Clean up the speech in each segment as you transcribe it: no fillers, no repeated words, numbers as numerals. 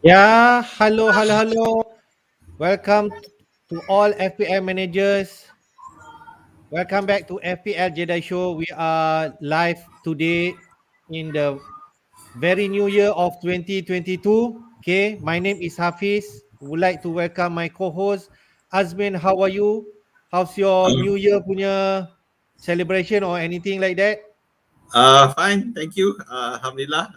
Yeah, hello. Welcome to all FPL managers. Welcome back to FPL Jedi Show. We are live today in the very new year of 2022. Okay, my name is Hafiz. Would like to welcome my co-host Azmin. How are you? How's your Um, new year punya celebration or anything like that? Fine, thank you. Alhamdulillah.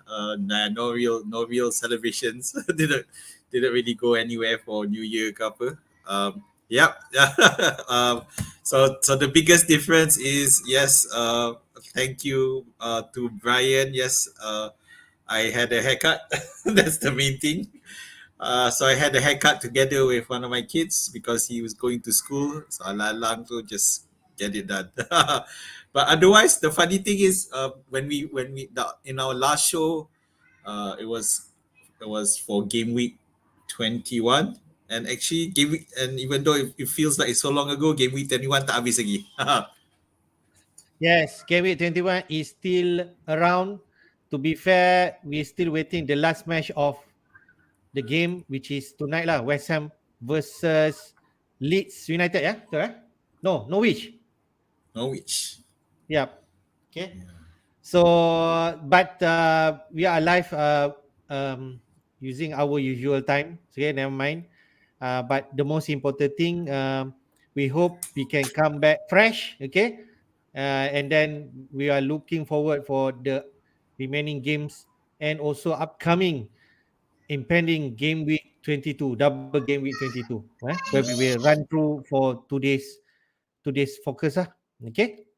No real celebrations. didn't really go anywhere for New Year ke apa. Yep. So the biggest difference is yes. Thank you. To Brian. Yes. I had a haircut. That's the main thing. So I had a haircut together with one of my kids because he was going to school. So alang to just get it done. But otherwise, the funny thing is, in our last show, it was for game week 21, and actually game week, and even though it feels like it's so long ago, game week 21 tak habis lagi. Yes, Gameweek 21 is still around. To be fair, we're still waiting the last match of the game, which is tonight lah. West Ham versus Leeds United. Yeah, betul eh? No, Norwich. Norwich. Yep. Okay. So, but we are live using our usual time. Okay, never mind. But the most important thing, we hope we can come back fresh. Okay, and then we are looking forward for the remaining games and also upcoming impending game week 22, double game week 22, where we will run through for today's focus. Okay.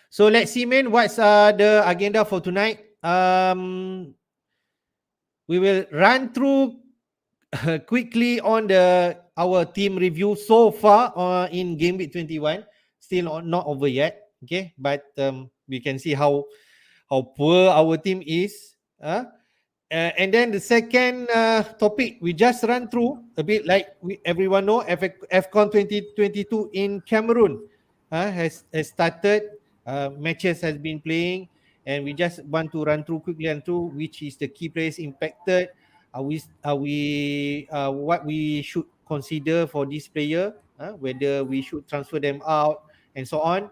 So let's see, man, what's the agenda for tonight. We will run through quickly on the our team review so far in game week 21. Still not over yet. Okay, but we can see how poor our team is. And then the second topic we just run through a bit like everyone know AFCON 2022 in Cameroon has started. Matches has been playing, and we just want to run through quickly and through which is the key players impacted. Are we what we should consider for this player? Whether we should transfer them out and so on.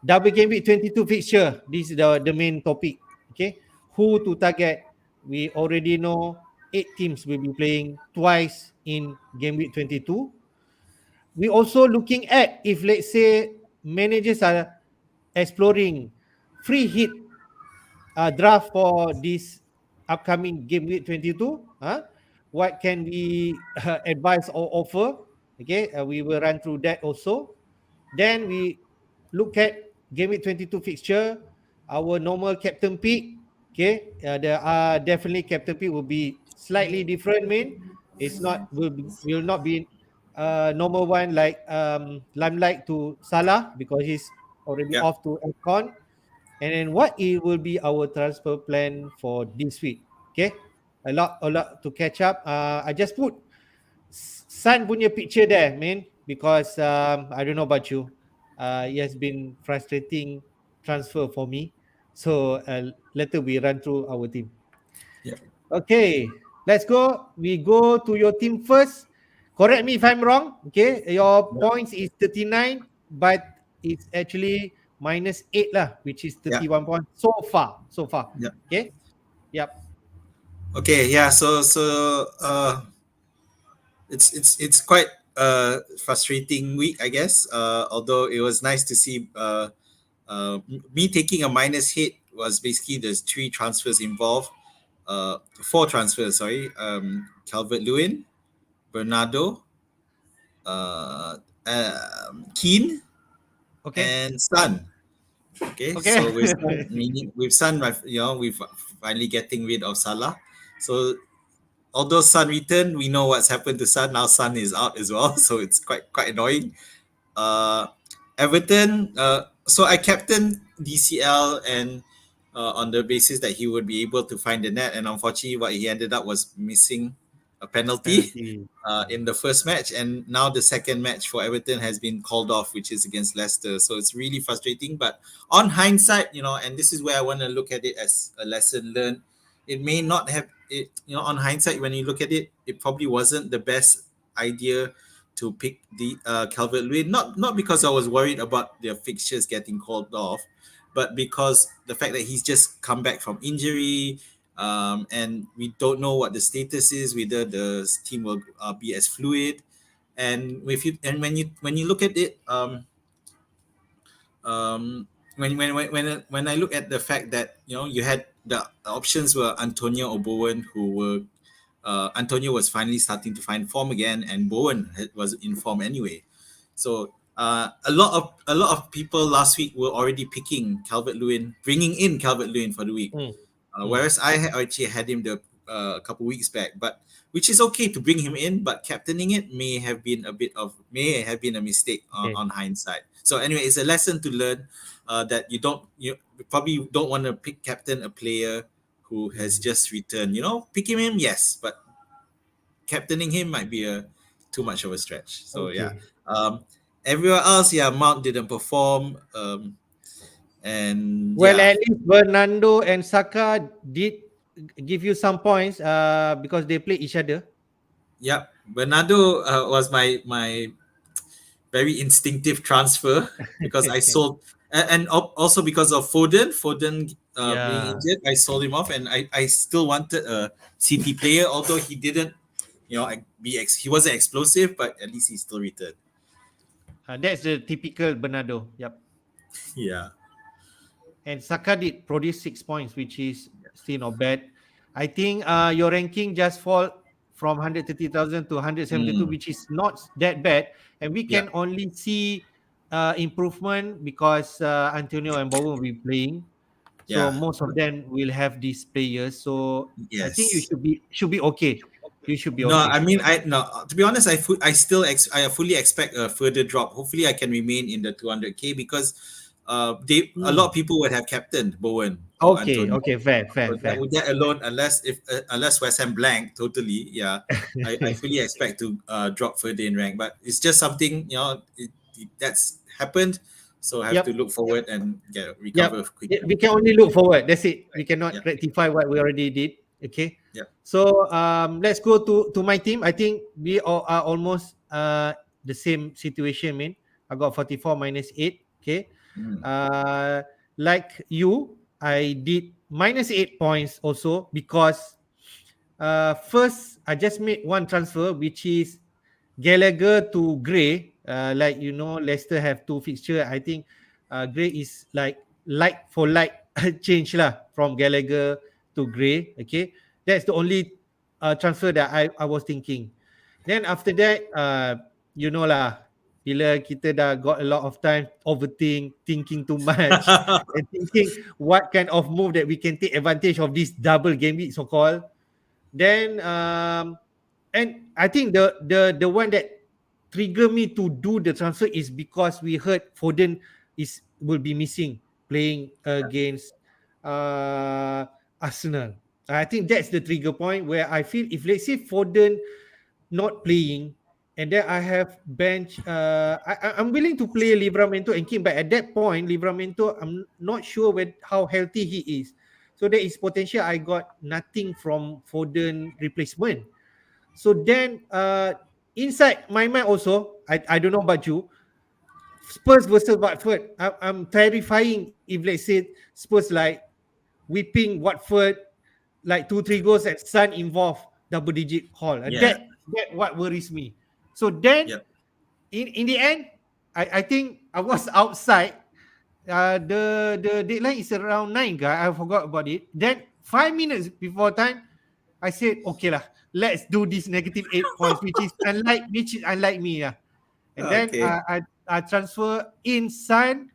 Double game week 22 fixture. This is the main topic. Okay. Who to target? We already know 8 teams will be playing twice in game week 22. We also looking at if let's say managers are exploring free hit draft for this upcoming game week 22. What can we advise or offer? Okay, we will run through that also. Then we look at game week 22 fixture, our normal captain pick. Okay, there are definitely captain pick will be slightly different. Main, it's not will not be normal one like limelight to Salah because he's already Yeah. off to AFCON. And then what it will be our transfer plan for this week. Okay, a lot to catch up. I just put Sun punya picture there, man, because I don't know about you. It has been frustrating transfer for me. So later we run through our team. Yeah. Okay, let's go. We go to your team first. Correct me if I'm wrong. Okay, your Yeah. points is 39, but it's actually -8 lah, which is Yeah. 31 points so far. So far. Yeah. Okay. Yep. Okay. Yeah. It's quite frustrating week, I guess. Although it was nice to see me taking a minus hit was basically there's three transfers involved, four transfers. Sorry, Calvert Lewin, Bernardo, Keane, Okay. and Sun. Okay, Okay. so with Sun, meaning with Sun, we've finally getting rid of Salah. So although Sun returned, we know what's happened to Sun. Now Sun is out as well, so it's quite annoying. Uh, Everton. So I captained DCL and on the basis that he would be able to find the net, and unfortunately, what he ended up was missing a penalty Penalty. in the first match, and now the second match for Everton has been called off, which is against Leicester. So it's really frustrating. But on hindsight, and this is where I want to look at it as a lesson learned. it may not have it. On hindsight, when you look at it, it probably wasn't the best idea to pick the Calvert Lewin. Not because I was worried about their fixtures getting called off, but because the fact that he's just come back from injury, and we don't know what the status is, whether the team will be as fluid. And if you and when you look at it, when I look at the fact that you had the options were Antonio or Bowen, who were Antonio was finally starting to find form again, and Bowen was in form anyway. So a lot of people last week were already picking Calvert Lewin, bringing in Calvert Lewin for the week. Mm. Whereas actually had him a couple weeks back, but which is okay to bring him in, but captaining it may have been a mistake Okay. on hindsight. So anyway, it's a lesson to learn that you probably don't want to pick captain a player who has just returned. Pick him in, yes, but captaining him might be a too much of a stretch. So yeah, Okay. everywhere else, yeah, Mount didn't perform, and Well, yeah. at least Bernardo and Saka did give you some points because they play each other. Yep, Bernardo was my very instinctive transfer because I sold, and also because of Foden. Foden being Yeah. injured, I sold him off, and I still wanted a CT player, although he didn't, he wasn't explosive, but at least he still returned. That's the typical Bernardo. Yep. Yeah. And Saka did produce 6 points, which is still not bad. I think your ranking just fall from 130,000 to 172, Mm, which is not that bad. And we yeah. can only see improvement because Antonio and Bowen will be playing. So Yeah. most of them will have these players. So I think you Yes. should be okay. You should be No, okay. I mean, I no. To be honest, I fully expect a further drop. Hopefully, I can remain in the 200K because a lot Hmm. of people would have captained Bowen or Okay, Antonio. okay, fair, So fair, that fair. would that alone, unless West Ham blank totally, yeah, I fully expect to drop further in rank. But it's just something that's happened, so I have to Yep. look forward and Yep. recover We quickly. can only look forward. That's it. We Yeah, cannot rectify what we already did. Okay. yeah. So let's go to my team. I think we all are almost the same situation. Man, I got 44 minus 8. Okay. Mm, Uh, like you, I did minus 8 points also because first I just made one transfer, which is Gallagher to Gray. Like Leicester have two fixture. I think Gray is like for like change lah from Gallagher to Gray. Okay, that's the only transfer that I was thinking. Then after that, lah, bila kita dah got a lot of time overthink, thinking too much, and thinking what kind of move that we can take advantage of this double game week so called. Then and I think the one that trigger me to do the transfer is because we heard Foden will be missing playing against Arsenal. I think that's the trigger point where I feel if let's say Foden not playing and then I have bench I'm willing to play Livramento and Kim, but at that point Livramento I'm not sure how healthy he is. So there is potential I got nothing from Foden replacement. So then inside my mind also, I don't know about you, Spurs versus Watford. I'm terrifying if let's say Spurs like whipping Watford like 2-3 goals and Sun involved double digit haul. yeah, That what worries me. So then yeah, in the end, I think I was outside. The deadline is around 9, guy. I forgot about it. Then 5 minutes before time, I said, okay lah, let's do this negative 8 points, which is unlike me. Yeah. And then okay, I transfer in Sun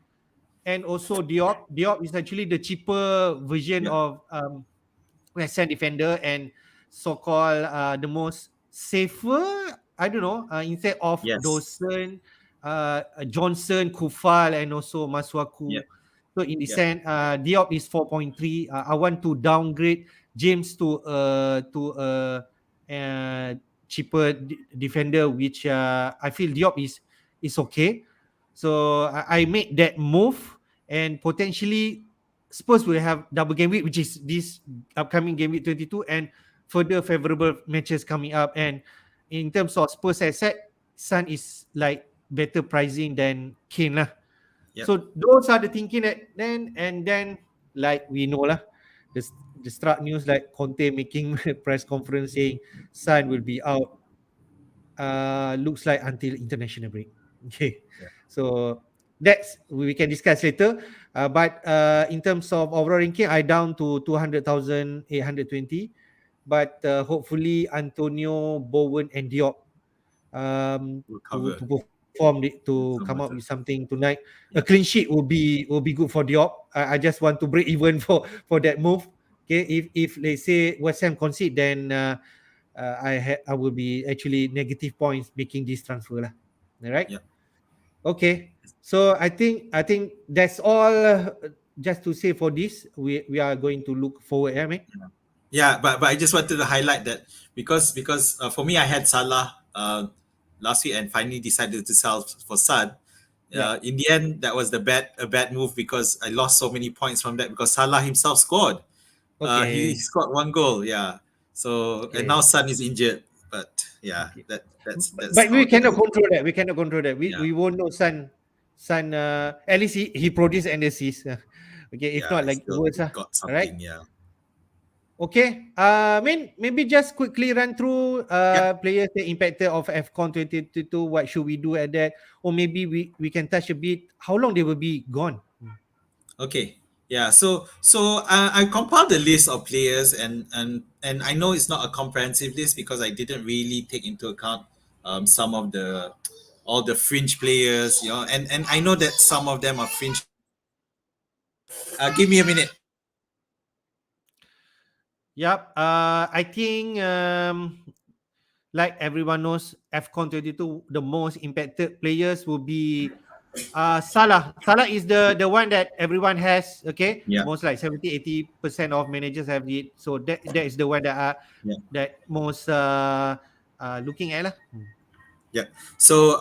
and also Diop. Diop is actually the cheaper version yeah, of West Ham defender and so-called the most safer. I don't know. Instead of yes, Dawson, Johnson, Kufal, and also yeah, Maswaku. So in the yeah, sense, Diop is 4.3. I want to downgrade James to a cheaper defender, which I feel Diop is okay. So I made that move and potentially Spurs will have double game week, which is this upcoming game week 22, and further favorable matches coming up. And in terms of Spurs asset, Son is like better pricing than Kane lah. Yep. So those are the thinking that then, and then like we know lah, the start news like Conte making a press conference saying Son will be out. Looks like until international break. Okay, Yeah. so that's we can discuss later. But in terms of overall ranking, I down to 200,820. But hopefully Antonio, Bowen, and Diop We'll to cover perform to come some up with better. something tonight. A Yeah. clean sheet will be good for Diop. I just want to break even for that move. Okay, if they say West Ham concede, then I will be actually negative points making this transfer lah. All right. Yeah. Okay. So I think that's all. Just to say for this, we are going to look forward. Yeah, mate. Yeah, but I just wanted to highlight that because for me I had Salah last week and finally decided to sell for Son. Yeah. In the end, that was a bad move because I lost so many points from that because Salah himself scored. He Okay. scored one goal. Yeah. So and now Okay. Son is injured, but yeah, Okay. that's But how we it cannot is. control that. We cannot control that. We Yeah. we won't know Son. At least he produced an assist. Okay. If Yeah. not, I like still worse. got All right. something. Yeah. Okay. Maybe just quickly run through Yeah. players that impacted of AFCON 2022. What should we do at that? Or maybe we can touch a bit how long they will be gone. Okay. Yeah. So I compiled a list of players, and I know it's not a comprehensive list because I didn't really take into account some of the all the fringe players, and I know that some of them are fringe. Give me a minute. Yep. I think like everyone knows, AFCON 22, the most impacted players will be Salah. Salah is the one that everyone has. Okay, Yeah. most like 70-80% of managers have it. So that is the one that are Yeah. that most looking at lah. Yeah. So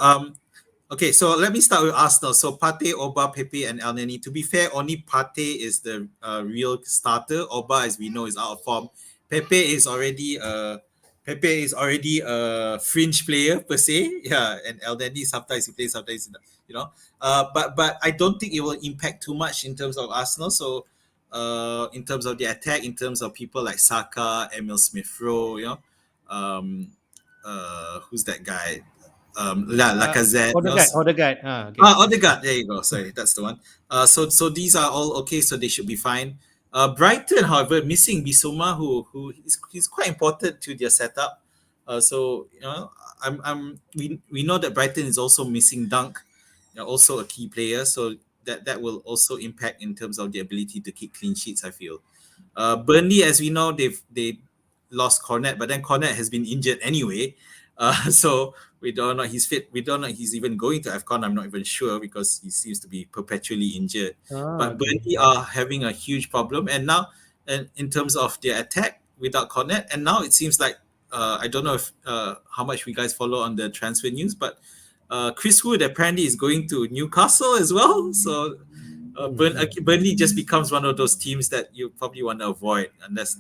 okay, so let me start with Arsenal. So Partey, Oba, Pepe, and El Neni. To be fair, only Partey is the real starter. Oba, as we know, is out of form. Pepe is already a fringe player per se. Yeah, and El Neni sometimes he plays, sometimes you know. But I don't think it will impact too much in terms of Arsenal. So in terms of the attack, in terms of people like Saka, Emil Smith Rowe, who's that guy? Lacazette. Odegaard. Okay. Odegaard. There you go. Sorry, that's the one. So these are all okay. So they should be fine. Brighton, however, missing Bissouma, who he's quite important to their setup. So we know that Brighton is also missing Dunk, also a key player. So that will also impact in terms of the ability to keep clean sheets. I feel. Burnley, as we know, they lost Cornet, but then Cornet has been injured anyway. So we don't know he's fit. We don't know he's even going to AFCON. I'm not even sure because he seems to be perpetually injured. But Okay. Burnley are having a huge problem, and now, and in terms of their attack without Cornet, and now it seems like I don't know if how much we guys follow on the transfer news, but Chris Wood apparently is going to Newcastle as well. So Burnley just becomes one of those teams that you probably want to avoid unless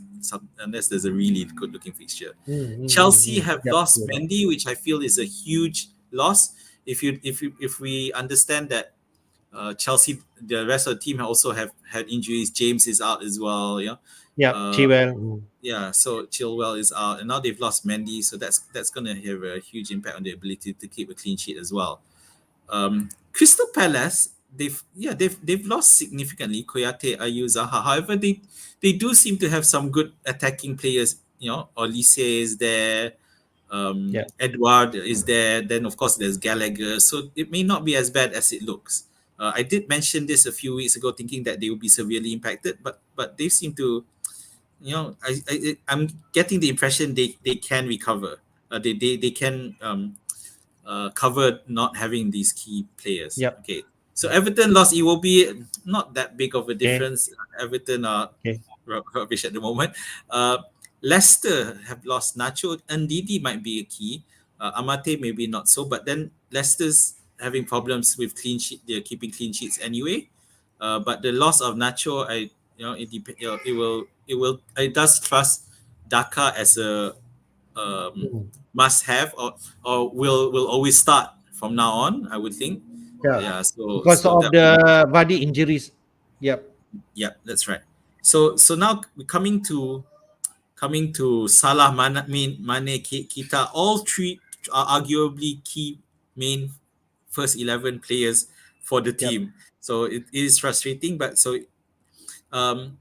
there's a really good looking fixture. Chelsea have Yep. lost Mendy, which I feel is a huge loss. If we understand that Chelsea, the rest of the team also have had injuries. James is out as well. Yep. Uh, Chilwell. yeah, so Chilwell is out, and now they've lost Mendy, so that's going to have a huge impact on their ability to keep a clean sheet as well. Crystal Palace, they've lost significantly. Koyate, Ayu, Zaha. However, they do seem to have some good attacking players. Olise is there. Yeah. Edward is there. Then of course there's Gallagher. So it may not be as bad as it looks. I did mention this a few weeks ago, thinking that they would be severely impacted, but they seem to, I'm getting the impression they can recover. They can cover not having these key players. Yep. Okay, so Everton lost Iwobi, not that big of a Okay. difference. Everton are Okay. rubbish at the moment. Leicester have lost Nacho. Ndidi might be a key. Amate maybe not so, but then Leicester's having problems with clean sheet. They're keeping clean sheets anyway. But the loss of Nacho, it does trust Dhaka as a Mm. must have, or will always start from now on, I would think. Yeah, Yeah, because so of that would be, the body injuries. Yep. yeah, that's right. So now we're coming to Salah, Mane, Kita, all three are arguably key main first 11 players for the Yep. team. So it is frustrating, but um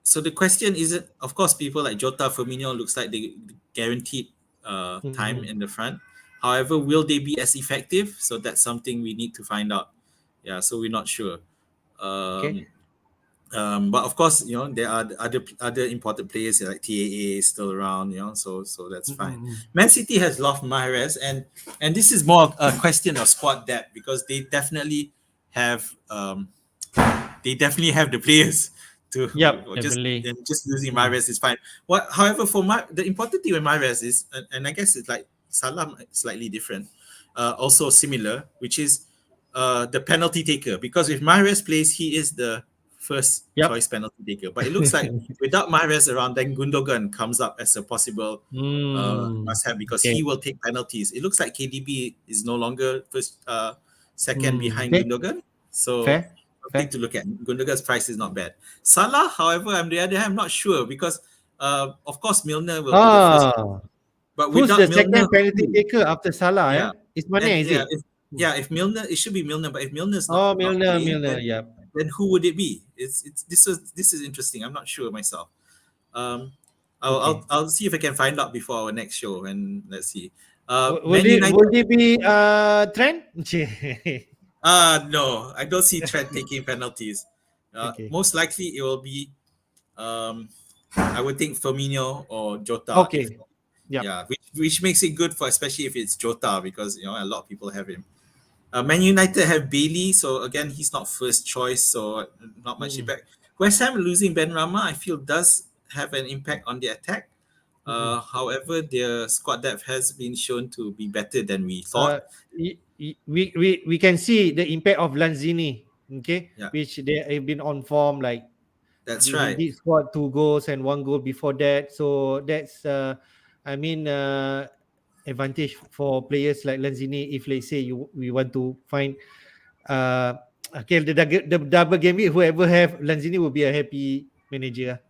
so the question isn't, of course, people like Jota, Firmino looks like they guaranteed time Mm-hmm. in the front. However, will they be as effective? So that's something we need to find out. Yeah, so we're not sure. Okay. Um, but of course, there are the other important players like TAA is still around. So that's fine. Mm-hmm. Man City has lost Mahrez, and this is more a question of squad depth because have um, they definitely have the players to Yep, just definitely. and just losing Mm. Mahrez is fine. However, for the important thing with Mahrez is, and I guess it's like Salah slightly different, also similar, which is the penalty taker. Because if Mahrez plays, he is the first Yep. choice penalty taker. But it looks like without Mahrez around, then Gundogan comes up as a possible Mm. must have because Okay. he will take penalties. It looks like KDB is no longer second Mm. behind Okay. Gundogan. So Fair. something Fair. to look at. Gundogan's price is not bad. Salah, however, on the other hand, I'm not sure because, of course, Milner will be the first. Ah. But Who's without the Milner, second penalty who? taker after Salah? Yeah, Yeah, it's Mane, and is it? Hmm. if Milner, it should be Milner. But if Milner's Oh, not Milner, playing, Milner. Yep. then who would it be? This is interesting. I'm not sure myself. Um, Okay. I'll see if I can find out before our next show, and let's see. Would Man it United. would it be Trent? No, I don't see Trent taking penalties. Okay. Most likely it will be, um, I would think Firmino or Jota. If Okay. Yep. Yeah, which makes it good for, especially if it's Jota, because a lot of people have him. Man United have Bailey, so again he's not first choice, so not much Mm-mm. impact. West Ham losing Ben Rama, I feel does have an impact on the attack. Mm-mm. However, their squad depth has been shown to be better than we Uh, thought. we can see the impact of Lanzini. Okay, Yeah, which they have been on form. Like that's he right. did score 2 goals and 1 goal before that. So that's I mean advantage for players like Lanzini. If let's say we want to find uh okay the double game week, whoever have Lanzini will be a happy manager.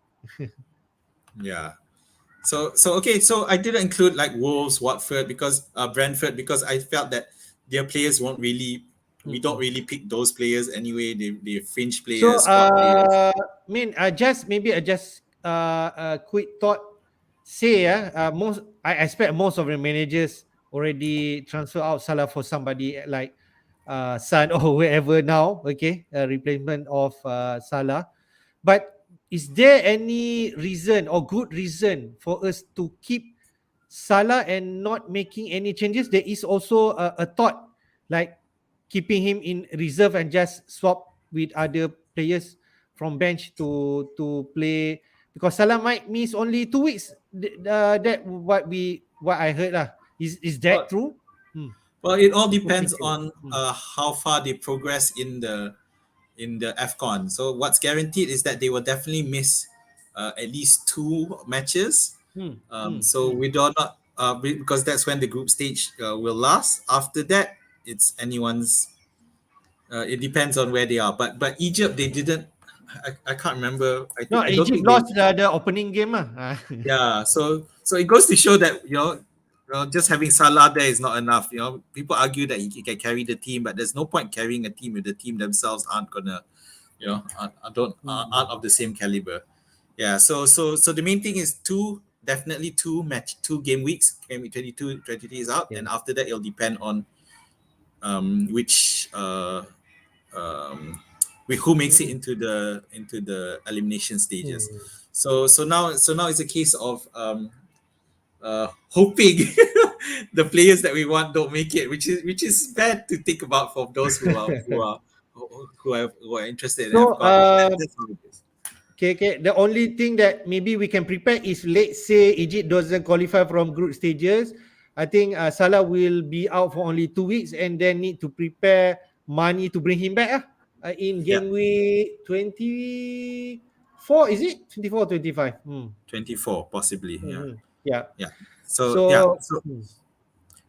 Yeah. So okay. So I didn't include like Wolves, Watford, because Brentford, because I felt that their players won't really. We don't Mm-mm. really pick those players anyway. They fringe So players, squad players. I mean just maybe I just a quick thought say most I expect most of the managers already transfer out Salah for somebody like Son or whoever now, okay, a replacement of Salah. But is there any reason or good reason for us to keep Salah and not making any changes? There is also a thought like keeping him in reserve and just swap with other players from bench to play because Salah might miss only 2 weeks. That what I heard lah. Is that Well, true? Hmm. well, it all Apa depends fikir? on how far they progress in the AFCON. So what's guaranteed is that they will definitely miss at least 2 matches. Hmm. Hmm. So Hmm. we do not because that's when the group stage will last. After that, it's anyone's. It depends on where they are. But Egypt, they didn't. I can't remember. No, I don't Egypt think they. lost the opening game ah. Yeah. So it goes to show that just having Salah there is not enough. People argue that he can carry the team, but there's no point carrying a team if the team themselves aren't gonna, aren't Hmm. of the same caliber. Yeah. So the main thing is definitely two game weeks. Game week 22, 23 is out, and Okay. after that it'll depend on which um, who makes it Hmm. into the elimination stages. Hmm. So now it's a case of hoping the players that we want don't make it, which is bad to think about for those who are interested in So AFCON. That's how it is. okay, okay. The only thing that maybe we can prepare is let's say Egypt doesn't qualify from group stages. I think Salah will be out for only 2 weeks and then need to prepare money to bring him back. in Yeah, game week 24, is it 24 or 25? 24 possibly. Yeah, Yeah. yeah. So yeah, So so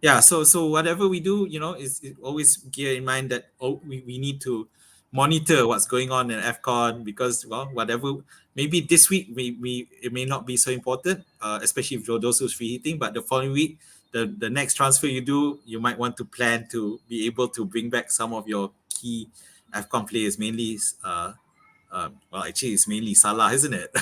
yeah, so whatever we do, is always gear in mind that we need to monitor what's going on in FCON, because well, whatever, maybe this week we it may not be so important, especially for those who's free hitting, but the following week, the next transfer you do, you might want to plan to be able to bring back some of your key FCON players, mainly well, actually it's mainly Salah, isn't it?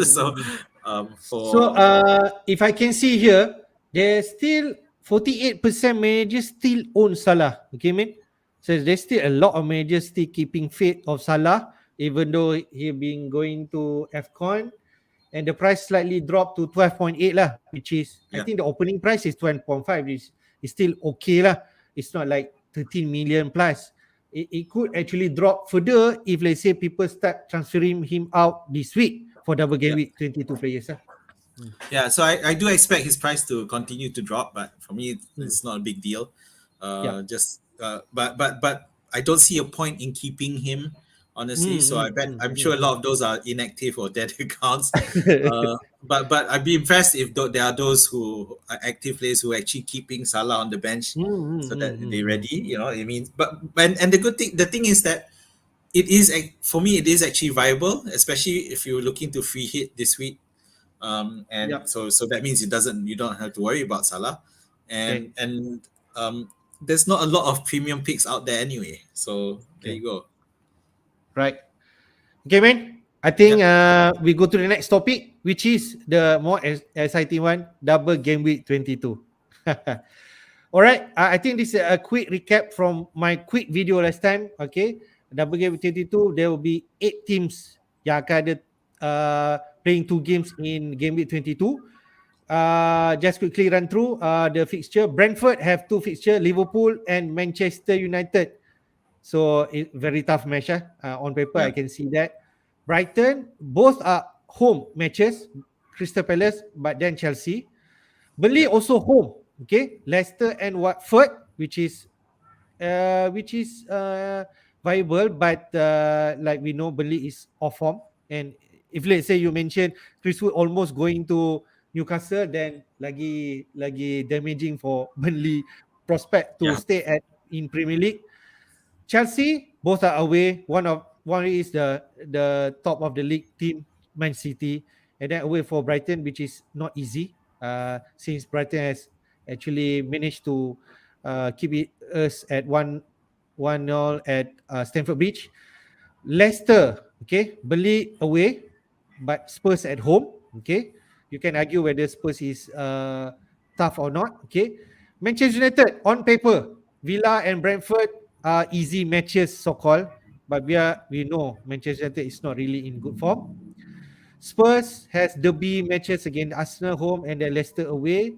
So mm. So for if I can see here, there's still 48% managers still own Salah. Okay, man. So there's still a lot of managers still keeping faith of Salah, even though he been going to AFCON, and the price slightly dropped to 12.8 lah, which is, I yeah. think the opening price is 12.5. Is still okay lah. It's not like 13 million plus. It could actually drop further if, let's say, people start transferring him out this week for double game Yeah. week 22 players lah. Yeah, so I do expect his price to continue to drop, but for me, Hmm. it's not a big deal. Yeah. But I don't see a point in keeping him, honestly. So I'm sure a lot of those are inactive or dead accounts. But I'd be impressed if there are those who are active players who are actually keeping Salah on the bench, so that they're ready. It means, and the thing is that for me it is actually viable, especially if you're looking to free hit this week. And Yeah. so that means you don't have to worry about Salah, Okay. and there's not a lot of premium picks out there anyway. So there Okay. you go. Right. Okay, man. I think Yep. we go to the next topic, which is the more exciting one, double game week 22. All right. I think this is a quick recap from my quick video last time. Okay. Double game week 22, there will be 8 teams yang akan ada playing 2 games in game week 22. Just quickly run through the fixture. Brentford have 2 fixture, Liverpool and Manchester United. So very tough match. On paper, I Yeah. can see that. Brighton, both are home matches. Crystal Palace, but then Chelsea. Burnley Yeah. also home. Okay, Leicester and Watford, which is viable, but like we know, Burnley is off form. And if let's say you mention Chris Wood almost going to Newcastle, then lagi damaging for Burnley prospect to Yeah. stay at in Premier League. Chelsea, both are away. One is the top of the league team, Man City, and then away for Brighton, which is not easy. Since Brighton has actually managed to keep us at 1-0 at Stamford Bridge. Leicester, okay, Burnley away, but Spurs at home. Okay, you can argue whether Spurs is tough or not. Okay, Manchester United on paper, Villa and Brentford are easy matches, so called, but we know Manchester United is not really in good form. Spurs has derby matches against Arsenal home and then Leicester away.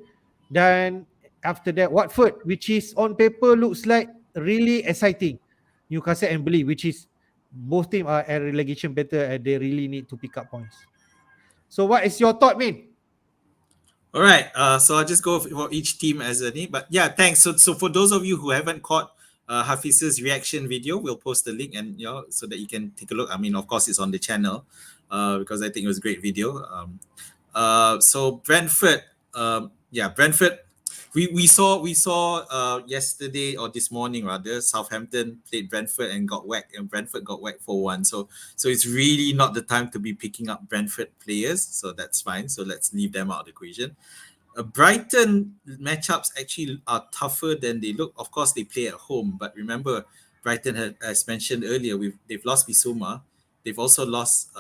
Then after that, Watford, which is on paper looks like really exciting. Newcastle and Burnley, which is both teams are at relegation battle and they really need to pick up points. So what is your thought, man? All right. So I'll just go for each team as a name. But yeah, thanks. So for those of you who haven't caught Hafiz's reaction video, we'll post the link and so that you can take a look. I mean, of course, it's on the channel because I think it was a great video. So Brentford, yeah, Brentford. We saw yesterday or this morning rather, Southampton played Brentford and got whacked, and Brentford got whacked 4-1. So it's really not the time to be picking up Brentford players. So that's fine. So let's leave them out of the equation. Brighton matchups actually are tougher than they look. Of course, they play at home, but remember, Brighton had, as mentioned earlier, they've lost Bissouma. They've also lost.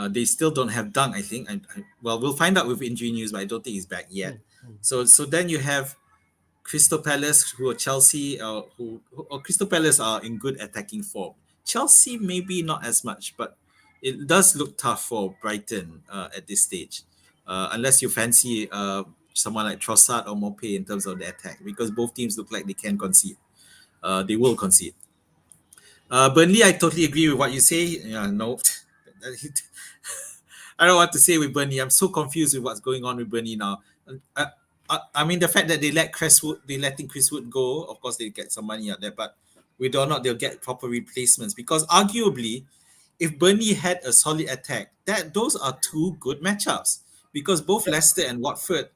They still don't have Dunk, I think. Well, we'll find out with injury news, but I don't think he's back yet. So then you have Crystal Palace, who are Chelsea, or Crystal Palace are in good attacking form. Chelsea maybe not as much, but it does look tough for Brighton at this stage, unless you fancy someone like Trossard or Mopé in terms of the attack, because both teams look like they can concede. They will concede. Burnley, I totally agree with what you say. Yeah, no, I don't know what to say with Burnley. I'm so confused with what's going on with Burnley now. I mean, the fact that they're letting Chris Wood go. Of course, they get some money out there, but whether or not they'll get proper replacements. Because arguably, if Burnley had a solid attack, those are two good matchups. Because both Yep. Leicester and Watford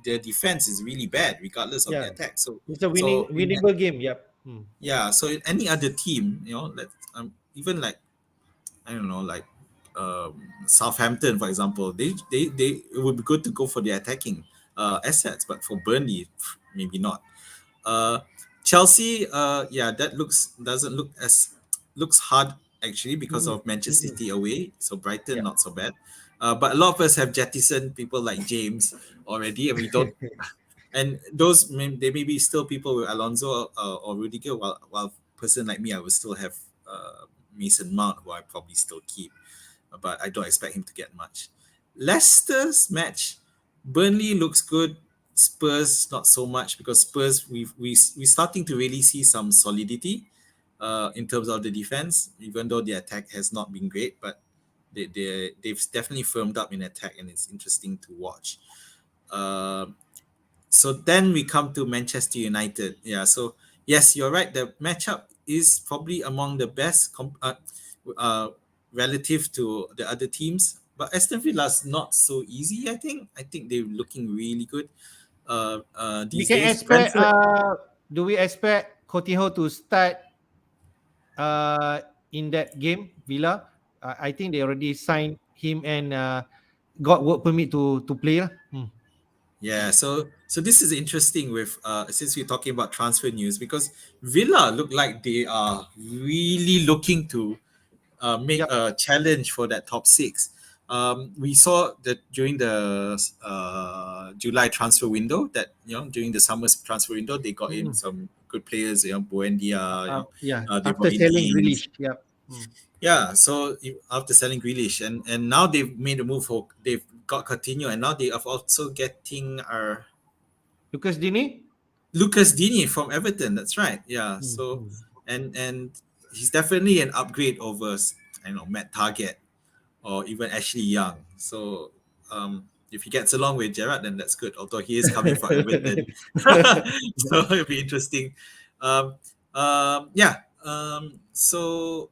their defense is really bad, regardless of Yeah. their attack. So, It's a so in that, winnable game. Yep. yeah. So in any other team, let even like I don't know, like Southampton, for example, they it would be good to go for the attacking assets, but for Burnley, maybe not. Uh, Chelsea, yeah, that doesn't look as looks hard actually because Mm-mm. of Manchester Mm-mm. City away. So Brighton Yeah. not so bad, but a lot of us have jettisoned people like James already, and we don't. And those they may be still people with Alonso or Rudiger, while person like me, I will still have Mason Mount, who I probably still keep, but I don't expect him to get much. Leicester's match, Burnley looks good. Spurs not so much because Spurs we starting to really see some solidity in terms of the defense, even though the attack has not been great, but they've definitely firmed up in attack and it's interesting to watch. Uh, so then we come to Manchester United. Yeah, so yes, you're right. The matchup is probably among the best uh, relative to the other teams. But Aston Villa's not so easy. I think they're looking really good We these can days. expect. Brentford, Do we expect Coutinho to start in that game, Villa? I think they already signed him and got work permit to play lah. yeah. So this is interesting with since we're talking about transfer news because Villa look like they are really looking to make Yep. a challenge for that top six. We saw that during the July transfer window that during the summer transfer window they got in Mm-mm. some good players, Buendia, Yeah. they After brought in selling Ings. Grealish. Yep. Yeah, so after selling Grealish and now they've made a move for they've got Coutinho and now they are also getting Lucas Dini. Lucas Digne from Everton. That's right. Yeah. So Mm-hmm. and he's definitely an upgrade over I don't know Matt Target or even Ashley Young. So if he gets along with Gerrard, then that's good. Although he is coming from Everton, so it'll be interesting. Um, yeah. So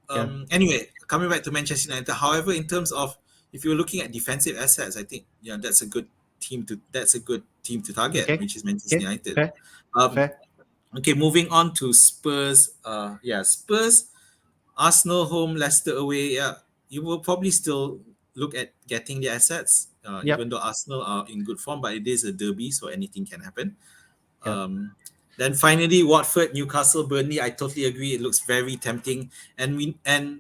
Yeah. anyway, coming back to Manchester United. However, in terms of if you're looking at defensive assets, I think that's a good team to target, Okay. which is Manchester Okay. United. Fair. Um, Fair. okay, moving on to Spurs. Yeah, Spurs, Arsenal home, Leicester away. Yeah, you will probably still look at getting the assets, even Yep. though Arsenal are in good form, but it is a derby, so anything can happen. Yep. Um, then finally, Watford, Newcastle, Burnley. I totally agree. It looks very tempting, and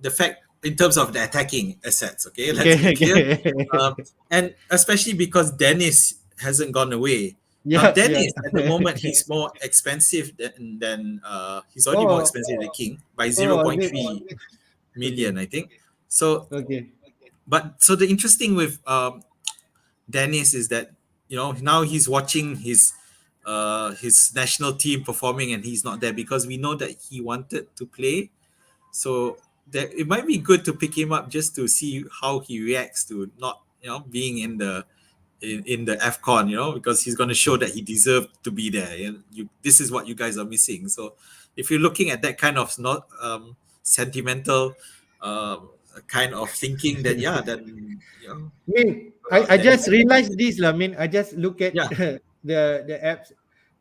the fact in terms of the attacking assets. Okay, let's be Okay. clear, Okay. and especially because Dennis hasn't gone away. Now, Yeah. Yeah. Dennis at the moment he's more expensive than he's already more Oh. expensive than King by Oh. zero point Again. three Okay. million, I think. So, Okay. but so the interesting with Dennis is that now he's watching his national team performing and he's not there because we know that he wanted to play. So that it might be good to pick him up just to see how he reacts to not being in the AFCON, because he's going to show that he deserved to be there. This is what you guys are missing. So if you're looking at that kind of not sentimental kind of thinking, then yeah, then I mean, I Dennis, just realized this lah. I mean, I just look at yeah. the apps.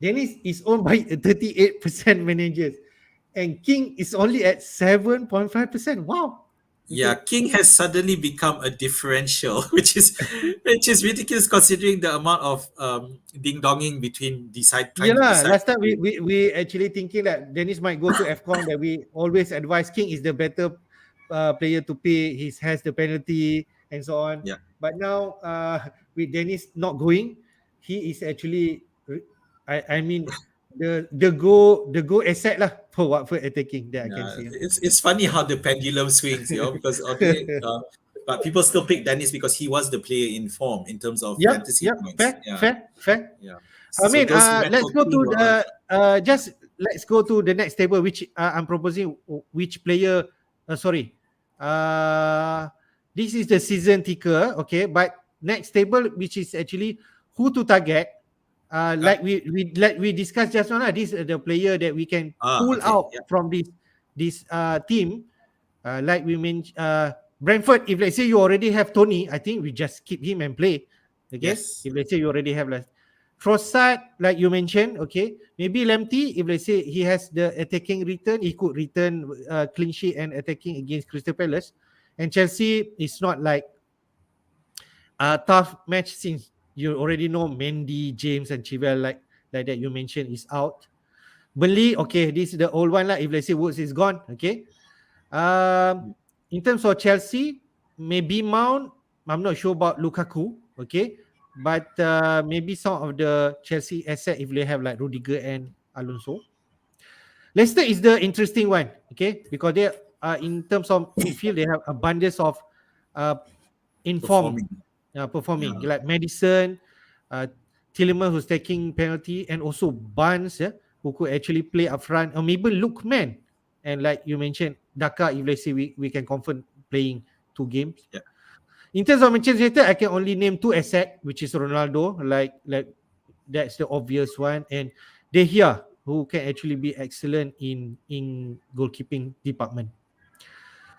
Dennis is owned by 38% managers, and King is only at 7.5%. Wow. Yeah, Okay. King has suddenly become a differential, which is ridiculous considering the amount of ding donging between Yeah trying to lah. decide Last time we actually thinking that Dennis might go to AFCON, that we always advise King is the better player to pay. He has the penalty and so on. yeah. But now with Dennis not going, he is actually I mean the go asset lah for Watford attacking that I can Yeah, see. it's funny how the pendulum swings, because okay, but people still pick Dennis because he was the player in form in terms of Yep, fantasy yep, points. fair, Yeah, fair, fair. yeah. I So mean, those who went let's for go to King were the just let's go to the next table, which I'm proposing. Which player? Sorry, uh, this is the season ticker, okay. But next table, which is actually who to target. like we discussed just now, this is the player that we can pull Okay. out from this team. Like we mentioned, Brentford. If let's say you already have Tony, I think we just keep him and play. Okay. Yes. If let's say you already have like Trossard, like you mentioned, okay, maybe Lamptey. If let's say he has the attacking return, he could return clean sheet and attacking against Crystal Palace. And Chelsea is not like a tough match since you already know Mendy, James, and Chilwell like that you mentioned is out. Burnley, okay, this is the old one lah. If let's say Woods is gone, okay. Um, in terms of Chelsea, maybe Mount. I'm not sure about Lukaku, okay, but maybe some of the Chelsea asset if they have like Rudiger and Alonso. Leicester is the interesting one, okay, because they in terms of midfield they have abundance of uh, informed Performing. performing Yeah. like Madison, uh, Tillman who's taking penalty, and also Barnes, yeah, who could actually play up front, or maybe Lookman, and like you mentioned, Daka. If let's say we can confirm playing 2 games. Yeah. In terms of Manchester United, I can only name 2 assets, which is Ronaldo, like that's the obvious one, and De Gea, who can actually be excellent in goalkeeping department.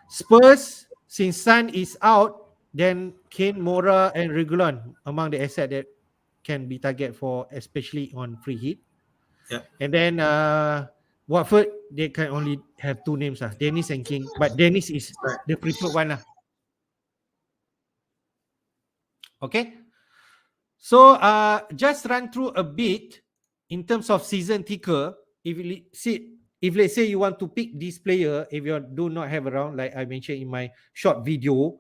Spurs, since Sun is out, then Kane, Mora, and Regulon among the asset that can be target for, especially on free hit. Yeah. And then Watford, they can only have 2 names, Dennis and King. But Dennis is Right. the preferred one. Okay. So just run through a bit in terms of season ticker. If let's say you want to pick this player, if you do not have around, like I mentioned in my short video,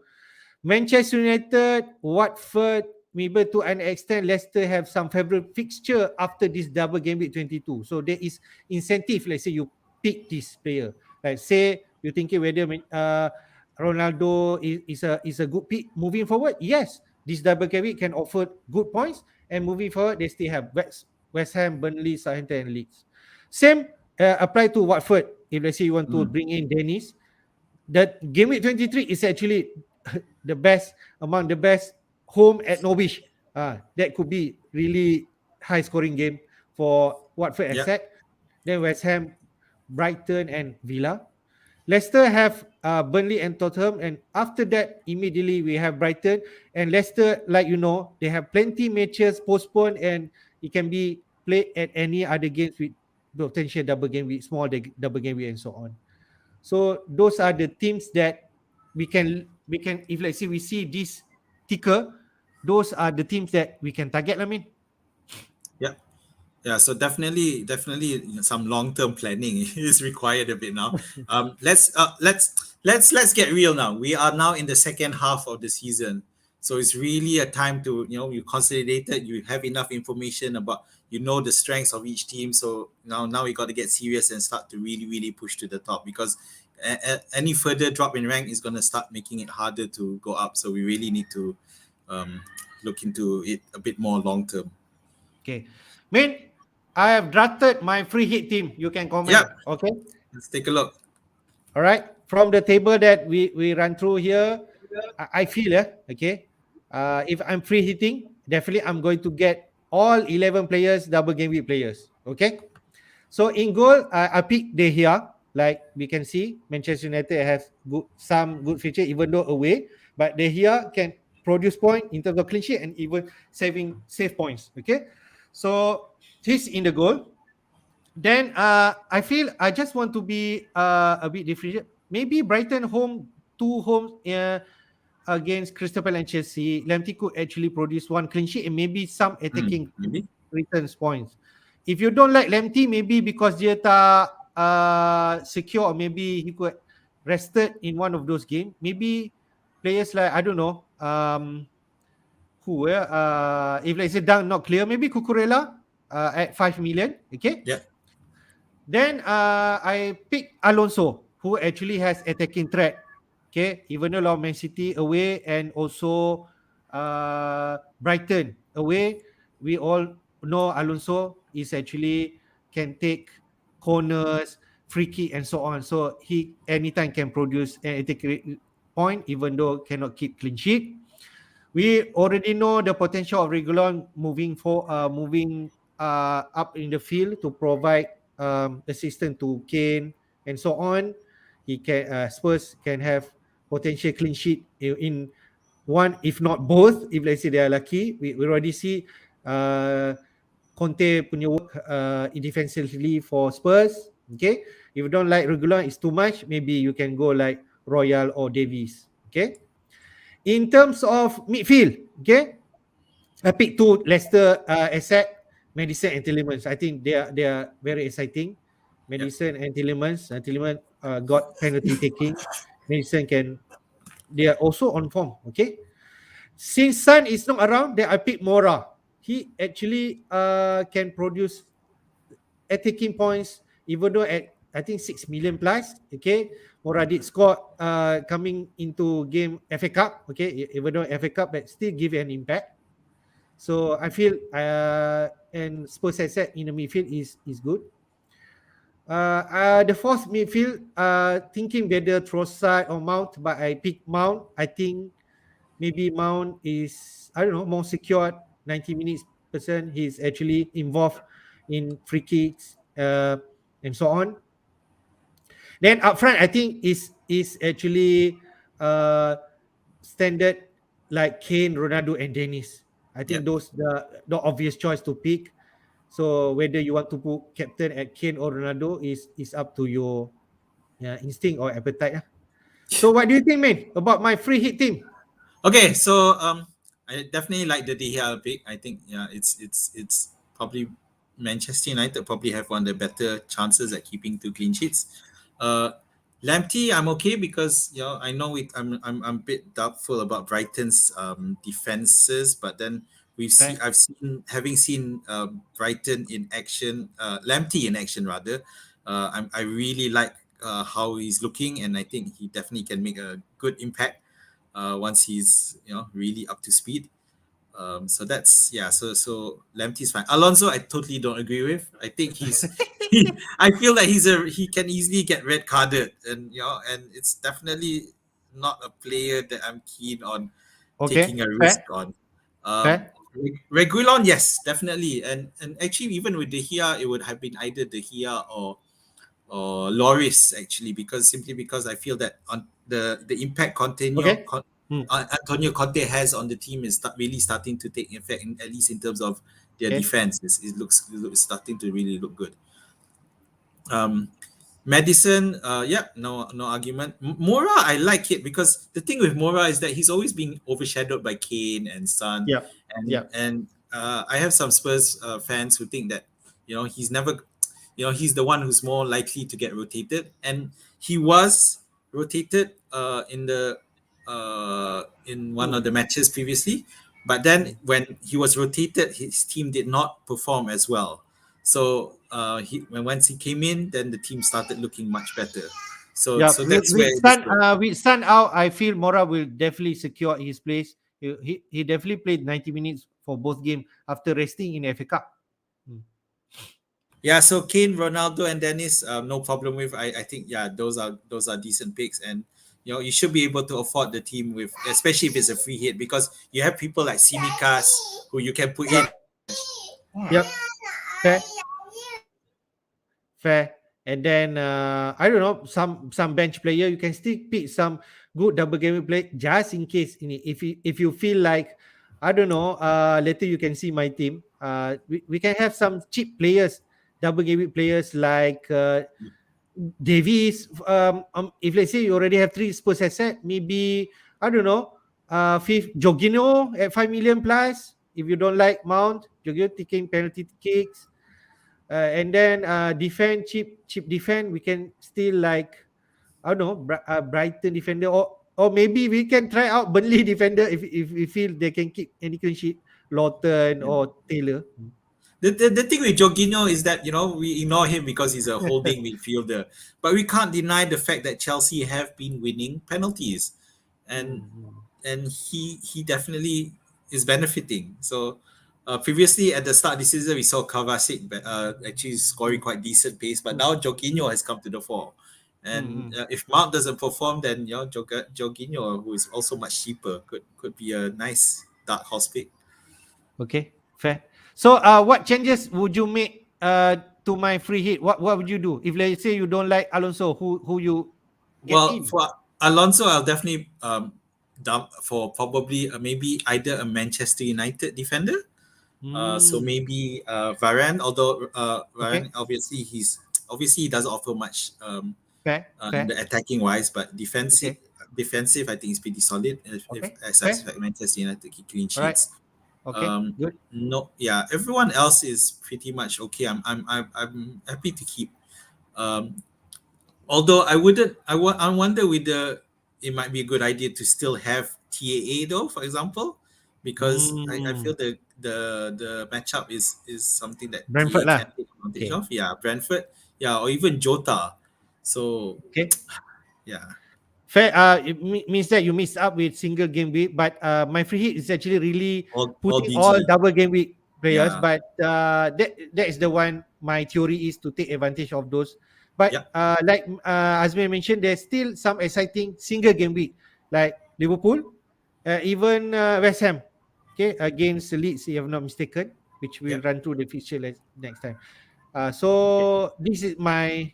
Manchester United, Watford, maybe to an extent, Leicester have some favorable fixture after this double game week 22. So there is incentive. Let's say you pick this player. Like say you're thinking whether Ronaldo is a good pick moving forward. Yes, this double game week can offer good points, and moving forward, they still have West Ham, Burnley, Southampton, and Leeds. Same apply to Watford. If let's say you want to bring in Dennis, that game week 23 is actually the best among the best home at Norwich. That could be really high scoring game for Watford Yeah. asset. Then West Ham, Brighton, and Villa. Leicester have Burnley and Tottenham, and after that, immediately we have Brighton and Leicester. Like you know, they have plenty matches postponed, and it can be played at any other games with potential double game week, small double game week, and so on. So those are the teams that we can if let's say we see this ticker, those are the teams that we can target. I mean, Yeah. Yeah, so definitely some long-term planning is required a bit now. Let's get real now. We are now in the second half of the season, so it's really a time to you consolidated. You have enough information about the strengths of each team. So now we got to get serious and start to really push to the top, because any further drop in rank is going to start making it harder to go up. So we really need to look into it a bit more long-term. okay, man, I have drafted my free hit team. You can comment. Yeah. Okay. Let's take a look. All right. From the table that we run through here, I feel okay. If I'm free hitting, definitely I'm going to get all 11 players, double game week players. Okay. So in goal, I pick De Gea. Like we can see, Manchester United has some good feature, even though away. But De Gea can produce point in terms of clean sheet and even save points. Okay. So he's in the goal. Then I feel I just want to be a bit different. Maybe Brighton home, 2 homes against Crystal Palace and Chelsea. Lamptey could actually produce 1 clean sheet and maybe some attacking Maybe. returns points. If you don't like Lamptey, maybe because dia tak secure, or maybe he could rested in one of those games. Maybe players like, I don't know, who if let's say Dunk not clear, maybe Cucurella at 5 million. Okay. Yeah. Then I pick Alonso, who actually has attacking threat. Okay, even though Man City away and also Brighton away, we all know Alonso is actually can take corners, free kick, and so on. So he anytime can produce an attacking point, even though cannot keep clean sheet. We already know the potential of Regulon moving up in the field to provide assistance to Kane and so on. He can Spurs can have potential clean sheet in one, if not both. If let's say they are lucky, we already see uh, Conte punya work in defensively for Spurs. Okay, if you don't like regular, it's too much. Maybe you can go like Royal or Davies. Okay, in terms of midfield, okay, I pick two Leicester asset, Madison and Tielemans. I think they are very exciting. Yep. Madison and Tielemans. Tielemans got penalty taking. Madison can. They are also on form. Okay. Since Sun is not around, then I pick Mora. He actually can produce attacking points, even though at I think 6 million plus. Okay, Mora did score coming into game FA Cup. Okay, even though FA Cup, but still give an impact. So I feel and Spurs asset in the midfield is good. The fourth midfield, thinking whether Trossard or Mount, but I pick Mount. I think maybe Mount is, I don't know, more secured. 90 minutes percent. He's actually involved in free kicks and so on. Then up front, I think is actually standard like Kane, Ronaldo, and Dennis. I think Yep. those the obvious choice to pick. So whether you want to put captain at Kane or Ronaldo is up to your instinct or appetite. So what do you think, man, about my free hit team? Okay, so I definitely like the De Gea pick. I think yeah, it's probably Manchester United probably have one of the better chances at keeping two clean sheets. Uh, Lamptey, I'm okay because I know I'm a bit doubtful about Brighton's defenses, but then Okay. I've seen having seen Brighton in action, Lamptey in action rather. I really like how he's looking, and I think he definitely can make a good impact once he's really up to speed. So that's yeah. So Lamptey's fine. Alonso, I totally don't agree with. I think I feel that he can easily get red carded, and and it's definitely not a player that I'm keen on Okay. taking a risk Fair. on. Fair. Regulon, yes, definitely, and actually even with De Gea, it would have been either De Gea or Loris actually, because simply because I feel that on the impact Okay. Hmm. Antonio Conte has on the team is really starting to take effect, at least in terms of their Okay. defense. It looks starting to really look good. Um, Madison, yeah, no argument. Mora, I like it because the thing with Mora is that he's always been overshadowed by Kane and Son, Yeah. Yeah. and I have some Spurs fans who think that he's never, he's the one who's more likely to get rotated, and he was rotated in one of Hmm. the matches previously, but then when he was rotated, his team did not perform as well. So once he came in, then the team started looking much better. So Yeah, so that's where with it is Sun, good. with Sun out, I feel Mora will definitely secure his place. He definitely played 90 minutes for both games after resting in FA Cup. Mm. Yeah, so Kane, Ronaldo, and Dennis, no problem with. I think yeah, those are decent picks, and you should be able to afford the team with, especially if it's a free hit, because you have people like Simikas who you can put in. Yep, yep, fair, fair. And then I don't know, some bench player you can still pick some good double game play just in case. If you feel like, I don't know, later you can see my team. We can have some cheap players, double game players like Davies. If let's say you already have three Spurs asset, maybe I don't know, fifth Jorginho at 5 million plus. If you don't like Mount, Jorginho taking penalty kicks, and then defend cheap defend. We can still like, I don't know, Brighton defender, or maybe we can try out Burnley defender if we feel they can keep any clean sheet, Lawton or Taylor. The thing with Jorginho is that we ignore him because he's a holding midfielder, but we can't deny the fact that Chelsea have been winning penalties, and Mm. and he definitely is benefiting. So previously at the start of the season we saw Kovacic actually scoring Mm. quite decent pace, but Mm. now Jorginho has come to the fore, and Mm. if Mount doesn't perform, then Jorginho, who is also much cheaper, could be a nice dark horse pick. Okay, fair. So what changes would you make to my free hit? What would you do if let's say you don't like Alonso? Who you get Well, in? for Alonso, I'll definitely dump for probably maybe either a Manchester United defender. So Hmm. maybe Varane, although Varane Okay. obviously he doesn't offer much Fair. in Fair. the attacking wise, but Okay. defensive I think is pretty solid. If Okay. as I Fair. expect Manchester United keep clean All right. sheets. Okay. Good. No, yeah, everyone else is pretty much okay. I'm happy to keep. Um, Although I wouldn't, I wonder whether it might be a good idea to still have TAA though, for example, because I Hmm. feel the matchup is something that Brentford TAA lah. can take advantage Okay. of. Yeah, Brentford, yeah, or even Jota. So Okay. yeah, Fair. It means that you missed up with single game week, but my free hit is actually really all putting all DG. double game week players. Yeah, But that is the one. My theory is to take advantage of those. But yeah, like Azmi mentioned, there's still some exciting single game week like Liverpool, even West Ham. Okay, against Leeds, if I'm not mistaken, which yeah, we'll run through the fixture next time. okay, So this is my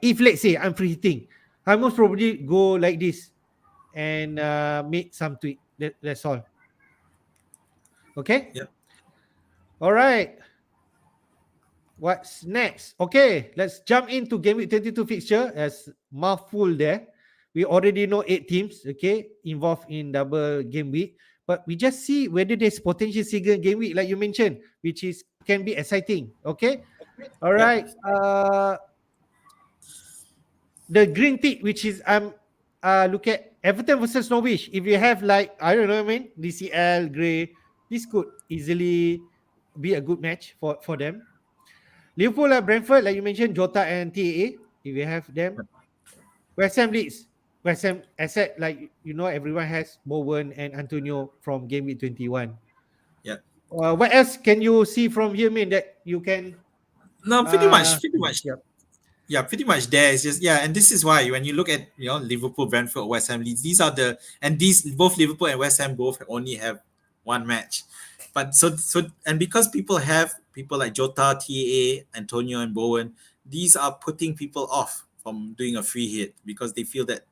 if let's say I'm free hitting, I most probably go like this and make some tweak. That's all. Okay. yeah, All right. What's next? Okay, let's jump into Game Week 22 fixture as mouthful there. We already know 8 teams, okay, involved in double game week. But we just see whether there's potential single game week, like you mentioned, which is can be exciting. Okay. All yeah, right. The green tick, which is look at Everton versus Norwich. If you have like I don't know, I mean DCL Gray, this could easily be a good match for them. Liverpool and Brentford, like you mentioned, Jota and TAA. If you have them, West Ham Leeds, West Ham asset like everyone has Bowen and Antonio from Game Week 21. yeah. What else can you see from here, man? That you can No, uh pretty much. yeah. Yeah, pretty much there. It's just yeah, and this is why when you look at Liverpool, Brentford, West Ham, Leeds, these are these both Liverpool and West Ham both only have one match, but and because people have people like Jota, TAA, Antonio, and Bowen, these are putting people off from doing a free hit because they feel that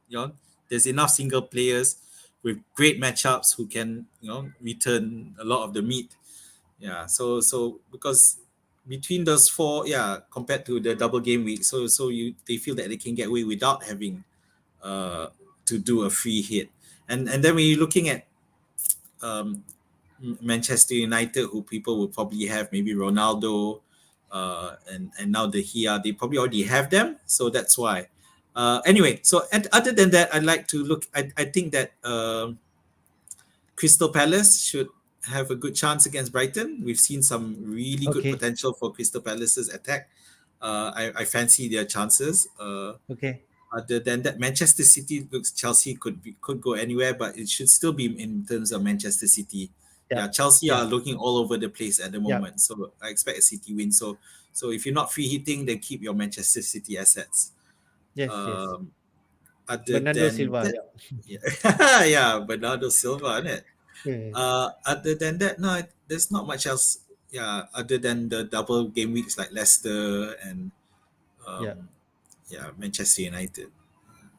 there's enough single players with great matchups who can return a lot of the meat. Yeah, so because between those four, yeah, compared to the double game week, so they feel that they can get away without having uh to do a free hit. And then when you're looking at um Manchester United, who people would probably have maybe Ronaldo, and now the Hia, they probably already have them, so that's why. Anyway, so and other than that, I'd like to look. I think that Crystal Palace should have a good chance against Brighton. We've seen some really good Okay. potential for Crystal Palace's attack. I fancy their chances. Okay. Other than that, Manchester City looks Chelsea could go anywhere, but it should still be in terms of Manchester City. Yeah. Yeah, Chelsea Yeah. are looking all over the place at the Yeah. moment, so I expect a City win. So if you're not free hitting, then keep your Manchester City assets. Yes. Yes. Um, Other Bernardo than Silva. that, Yeah. yeah, yeah, Bernardo Silva, isn't it? Yeah. Other than that, no, there's not much else. Yeah, other than the double game weeks like Leicester and Yeah. um, yeah, Manchester United.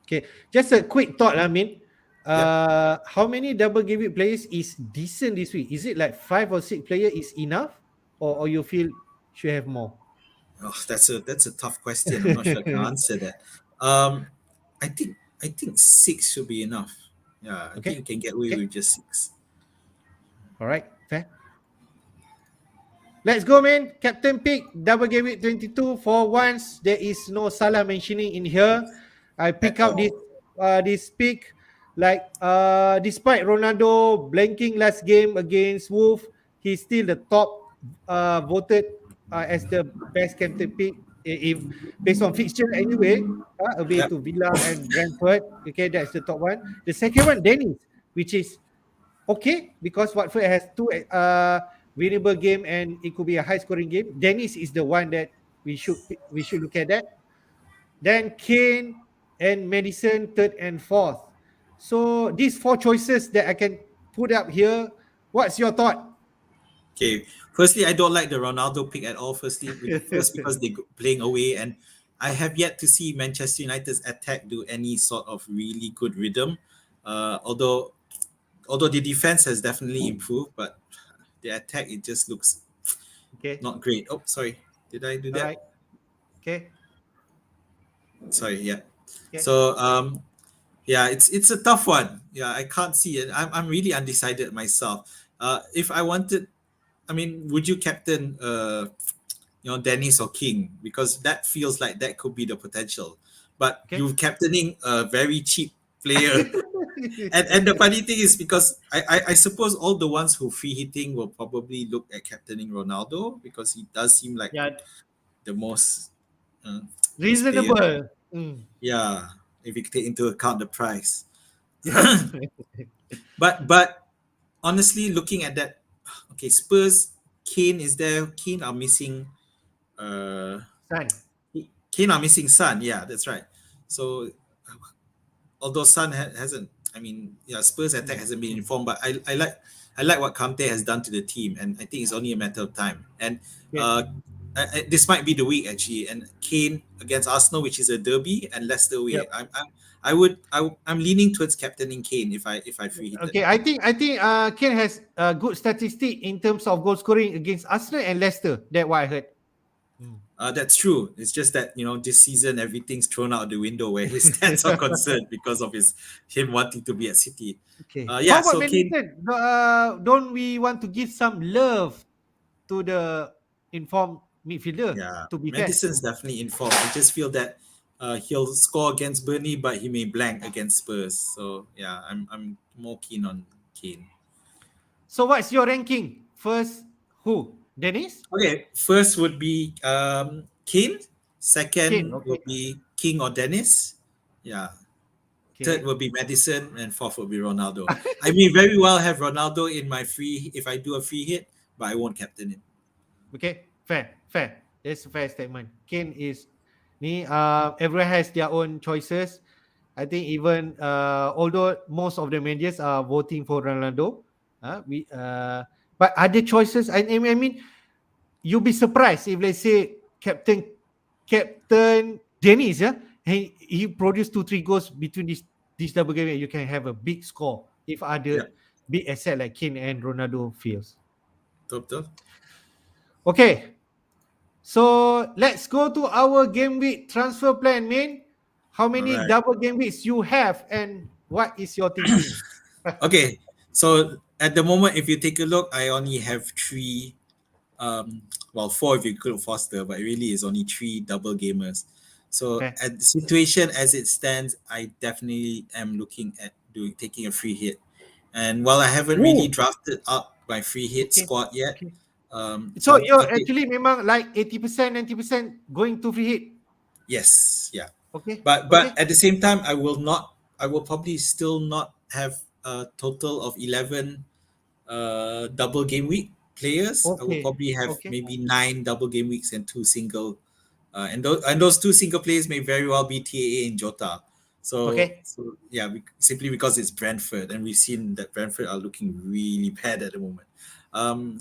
Okay. Just a quick thought, I mean. Yeah, How many double game week players is decent this week? Is it like 5 or 6 players is enough, or you feel should have more? oh, that's a tough question. I'm not sure I can answer that. Um, I think six should be enough. Yeah, I think Okay. you can get away Okay. with just six. All right. Fair. Let's go, man. Captain pick double game week 22. For once, there is no Salah mentioning in here. I At pick out all. this pick. Like despite Ronaldo blanking last game against Wolf, he's still the top voted as the best captain pick. If based on fixture anyway, away Yeah, to Villa and Brentford. Okay, that's the top one. The second one, Dennis, which is okay because Watford has two winnable game and it could be a high scoring game. Dennis is the one that we should look at that. Then Kane and Madison third and fourth. So these four choices that I can put up here. What's your thought? Okay. Firstly, I don't like the Ronaldo pick at all. First because they playing away, and I have yet to see Manchester United's attack do any sort of really good rhythm. Although the defense has definitely improved, but the attack it just looks Okay. not great. Oh, sorry, did I do All that? right. Okay. Sorry, yeah. Okay. So yeah, it's a tough one. Yeah, I can't see it. I'm really undecided myself. If I wanted, I mean, would you captain Dennis or King, because that feels like that could be the potential. But Okay. you're captaining a very cheap player, and the funny thing is because I suppose all the ones who free hitting will probably look at captaining Ronaldo because he does seem like Yeah. the uh, most player. Reasonable. Mm. Yeah, if you take into account the price. Yep. But honestly, looking at that, okay, Spurs, Kane is there. Kane are missing. Uh, Son. Kane are missing Son. Yeah, that's right. So although Son hasn't, I mean, yeah, Spurs attack Mm. hasn't been informed, but I like what Kante has done to the team, and I think it's only a matter of time. And Okay. uh, this might be the week actually. And Kane against Arsenal, which is a derby, and Leicester away. Yep. I'm leaning towards captaining Kane if I free hit it. Okay. I think Kane has a good statistic in terms of goal scoring against Arsenal and Leicester. That's what I heard. Mm. That's true. It's just that this season everything's thrown out the window where his stats are concerned because of him wanting to be at City. Okay. How Yeah. about So Kane, Madison? Don't we want to give some love to the informed midfielder? yeah, To be fair. Madison's definitely informed. I just feel that he'll score against Burnley, but he may blank against Spurs. So yeah, I'm more keen on Kane. So what's your ranking? First, who? Dennis? Okay, first would be Kane. Kane. Second Okay. will be King or Dennis. Yeah. Third Okay. will be Madison, and fourth will be Ronaldo. I may very well have Ronaldo in my free if I do a free hit, but I won't captain him. Okay. Fair. Fair. That's a fair statement. Kane is ni. Everyone has their own choices. I think even although most of the managers are voting for Ronaldo, we but other choices. I mean, you'll be surprised if let's say Captain Dennis, yeah, he produced 2-3 goals between this double game. You can have a big score if other Yeah, big asset like Kane and Ronaldo fails. top. Okay, so let's go to our game week transfer plan, man. How All many right. double game weeks you have, and what is your thinking? Okay. So at the moment, if you take a look, I only have three. Well, four if you include Foster, but really it's only three double gamers. So Okay. at the situation as it stands, I definitely am looking at taking a free hit. And while I haven't really Oh, drafted up my free hit okay, squad yet, okay. so So you're I'll take actually memang like 80%, 90% going to free hit. yes, yeah. Okay, But okay, at the same time, I will probably still not have a total of 11 double game week players. I will okay, probably have okay, maybe 9 double game weeks and two single, and those two single players may very well be TAA and Jota. So, okay. so yeah, simply because it's Brentford, and we've seen that Brentford are looking really bad at the moment.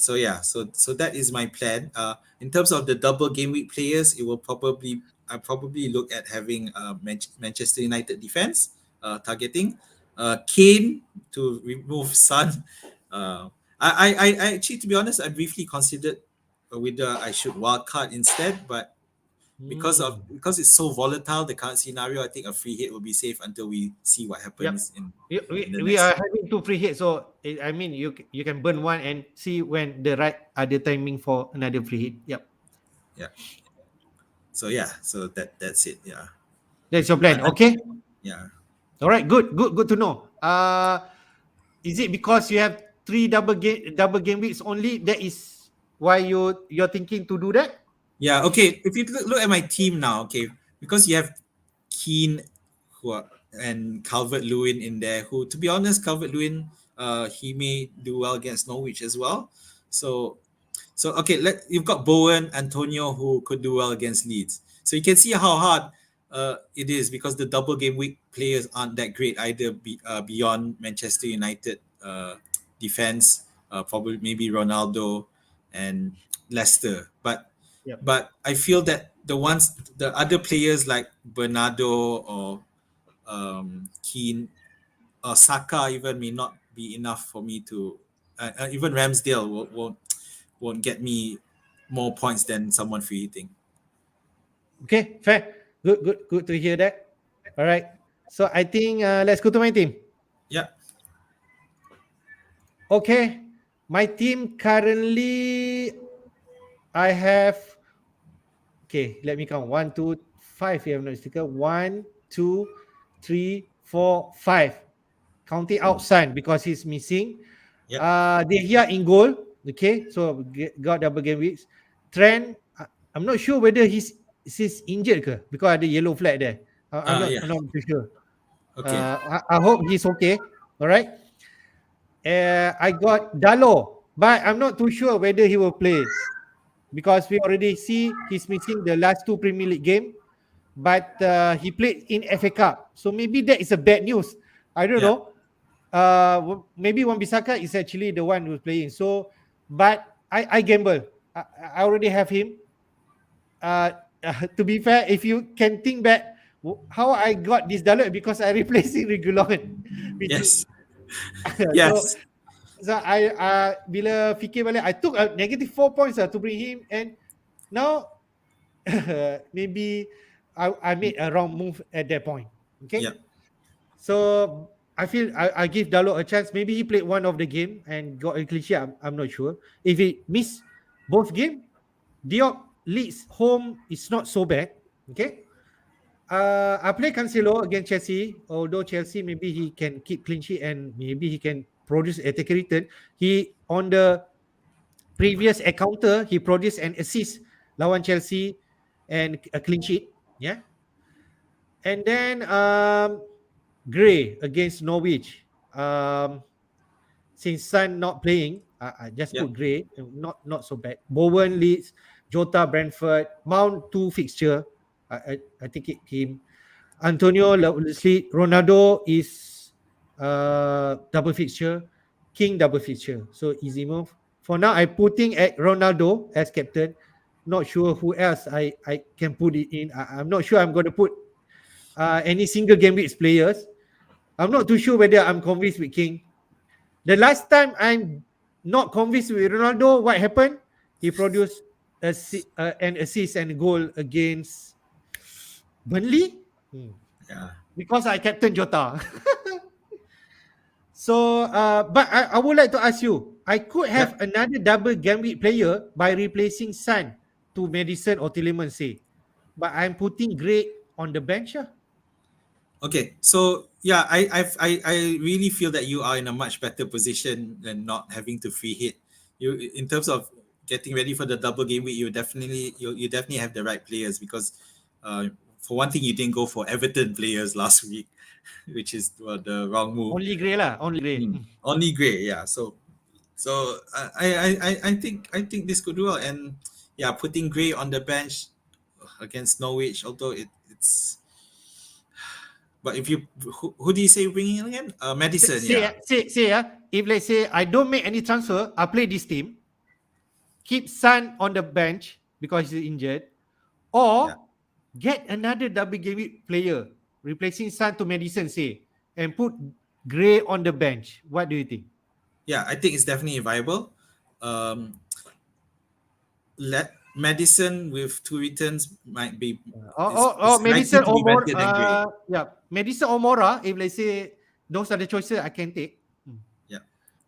So yeah, so that is my plan. In terms of the double game week players, it will probably I probably look at having Manchester United defense targeting, Kane to remove Son. I actually, to be honest, I briefly considered whether I should wildcard instead, but Hmm. because it's so volatile, the current scenario, I think a free hit will be safe until we see what Yep. happens We, in the we, we next. are having two free hits, so I mean you can burn one and see when the right other timing for another free hit. Yep, Yeah. So yeah, so that's it. Yeah. that's your plan. Un- un- Okay, yeah. all right, good to know. Is it because you have three double game weeks only? That is why you're thinking to do that? Yeah. Okay. If you look at my team now, okay, because you have Keane, and Calvert Lewin in there, who, to be honest, Calvert Lewin, he may do well against Norwich as well. So, okay, you've got Bowen, Antonio, who could do well against Leeds. So you can see how hard it is because the double game week players aren't that great either. Beyond Manchester United defense, probably maybe Ronaldo. and Leicester. Yep. But I feel that the other players like Bernardo or Keane or Saka even may not be enough for me to. Even Ramsdale won't get me more points than someone free hitting. Okay, fair. Good to hear that. All right. So I think let's go to my team. Yeah, Okay, my team currently I have. Okay, let me count. One, two, five. If I'm not mistaken. One, two, three, four, five. Counting out Sun because he's missing. yep, De Gea in goal. Okay, so got double game weeks. Trent, I'm not sure whether he's injured ke because ada yellow flag there. yeah, I'm not too sure. okay, I hope he's okay. All right. I got Dalo, but I'm not too sure whether he will play because we already see he's missing the last two Premier League game, but he played in FA Cup, so maybe that is a bad news. I don't yeah, know. Maybe Wan-Bissaka is actually the one who's playing. So, but I gamble. I already have him. Uh, to be fair, if you can think back, how I got this Dalo because I replacing Regulon, which is yes, so yes, I bila fikir balik, I took a negative 4 points to bring him, and now maybe I made a wrong move at that point. Okay, yep, so I feel I give Dalo a chance. Maybe he played one of the game and got a clean sheet. I'm not sure. If he miss both game, Diop Leeds home is not so bad. Okay. I play Cancelo against Chelsea. Although Chelsea maybe he can keep clean sheet and maybe he can produce attack return. He on the previous encounter he produced an assist lawan Chelsea and a clean sheet. Yeah, and then Gray against Norwich. Since Son not playing, I just yep, put Gray. Not so bad. Bowen Leeds, Jota Brentford, Mount two fixture. I think him. Antonio Leslie Ronaldo is double fixture, King double fixture. So easy move. For now, I putting at Ronaldo as captain. Not sure who else I can put it in. I'm not sure I'm going to put any single game weeks players. I'm not too sure whether I'm convinced with King. The last time I'm not convinced with Ronaldo, what happened? He produced an assist and goal against Burnley. yeah, Because I captain Jota. So, but I would like to ask you, I could have yep. another double gambit player by replacing Son to Madison or Tillman, say. But I'm putting Gray on the bench. Okay, so yeah, I really feel that you are in a much better position than not having to free hit. You in terms of getting ready for the double game week, you definitely have the right players because, for one thing, you didn't go for Everton players last week, which is the wrong move. Only Gray lah, only Gray. Only Gray, yeah. So I think this could do well, and yeah, putting Gray on the bench against Norwich, although it's. But if you who do you say you're bringing in again? Madison, yeah, Say, if let's say I don't make any transfer, I play this team, keep Son on the bench because he's injured, yeah, or get another double game week player replacing Son to Madison, say, and put Gray on the bench. What do you think? yeah. I think it's definitely viable. Let Madison with two returns might be Or is likely Madison to or be Mora. better than Gray. Yeah, Madison or Mora. If let's say those are the choices I can take. Yeah,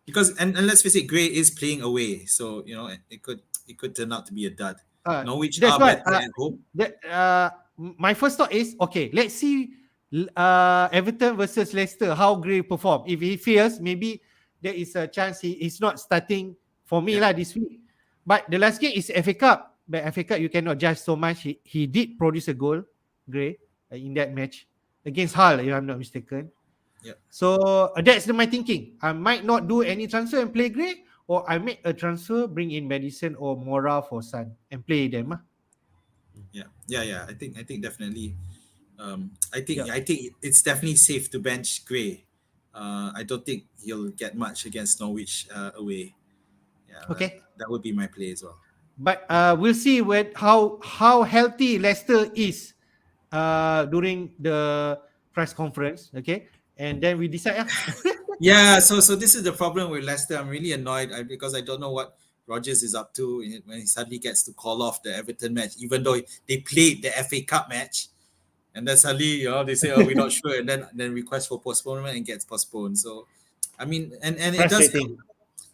because and let's face it, Gray is playing away, so it could turn out to be a dud. Norwich That's are what. better at home. My first thought is okay. Let's see. Everton versus Leicester. How Gray perform. If he fails, maybe there is a chance he's not starting for me Yeah, lah this week. But the last game is FA Cup. But FA Cup you cannot judge so much. He did produce a goal, Gray, in that match against Hull, if I'm not mistaken. yeah, So that's my thinking. I might not do any transfer and play Gray, or I make a transfer, bring in Madison or Mora for Sun and play them. yeah. I think definitely. I think Yeah. I think it's definitely safe to bench Gray. I don't think he'll get much against Norwich away. Yeah, Okay. that would be my play as well. But we'll see how healthy Leicester is during the press conference. Okay, and then we decide. Yeah. Yeah, so this is the problem with Leicester. I'm really annoyed because I don't know what Rodgers is up to when he suddenly gets to call off the Everton match, even though they played the FA Cup match, and then suddenly they say, "Oh, we're not sure," and then request for postponement and gets postponed. So, I mean, and it does help. Frustrating.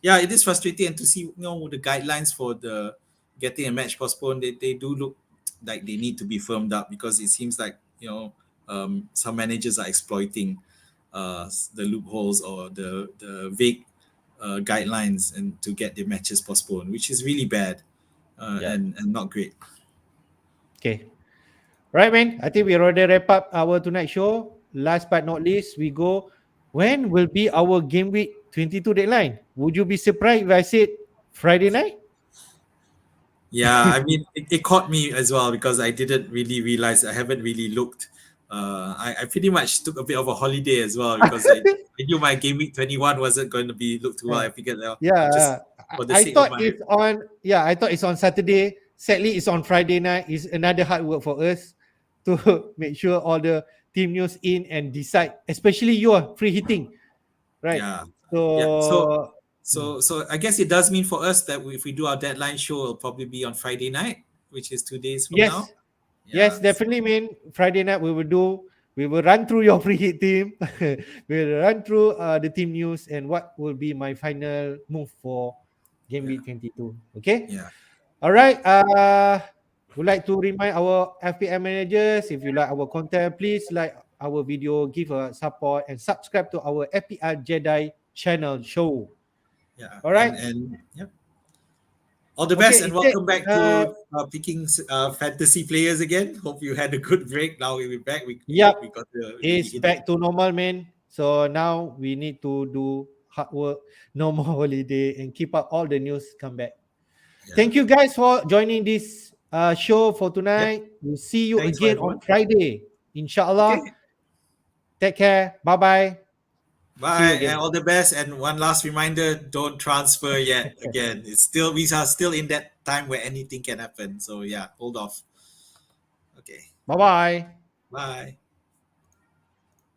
Yeah, it is frustrating, and to see the guidelines for the getting a match postponed, they do look like they need to be firmed up because it seems like some managers are exploiting the loopholes or the vague guidelines and to get the matches postponed, which is really bad Yeah. and not great. Okay. Right, man. I think we already wrap up our tonight show. Last but not least, we go. When will be our game week 22 deadline? Would you be surprised if I said Friday night? Yeah, I mean, it caught me as well because I didn't really realize. I haven't really looked. I pretty much took a bit of a holiday as well because I knew my game week 21 wasn't going to be looked too well. I figured I'll just Yeah, for the I sake of thought my it's on. Yeah, I thought it's on Saturday. Sadly, it's on Friday night. It's another hard work for us to make sure all the team news in and decide. Especially you are free hitting, right? yeah yeah. So So I guess it does mean for us that if we do our deadline show, it'll probably be on Friday night, which is 2 days from now. yes, yes, Yeah. definitely. Mean Friday night we will do. We will run through your free hit team. We'll run through the team news and what will be my final move for game Yeah. week 22. Okay. Yeah. All right. Would like to remind our FPL managers, if you like our content, please like our video, give a support, and subscribe to our FPL Jedi channel show. Yeah. All right. And yeah. All the best Okay. and Is it, welcome back to picking fantasy players again. Hope you had a good break. Now we're back. yep, We got to really it's hit it. back to normal, man. So now we need to do hard work, no more holiday, and keep up all the news come back. Yeah. Thank you guys for joining this show for Yep. tonight. We'll see you Thanks for again on everyone. Friday. Inshallah. Okay. Take care. Bye bye. See you Bye and again. all the best. And one last reminder: don't transfer yet. Again, we are still in that time where anything can happen. So yeah, hold off. Okay. Bye bye. Bye.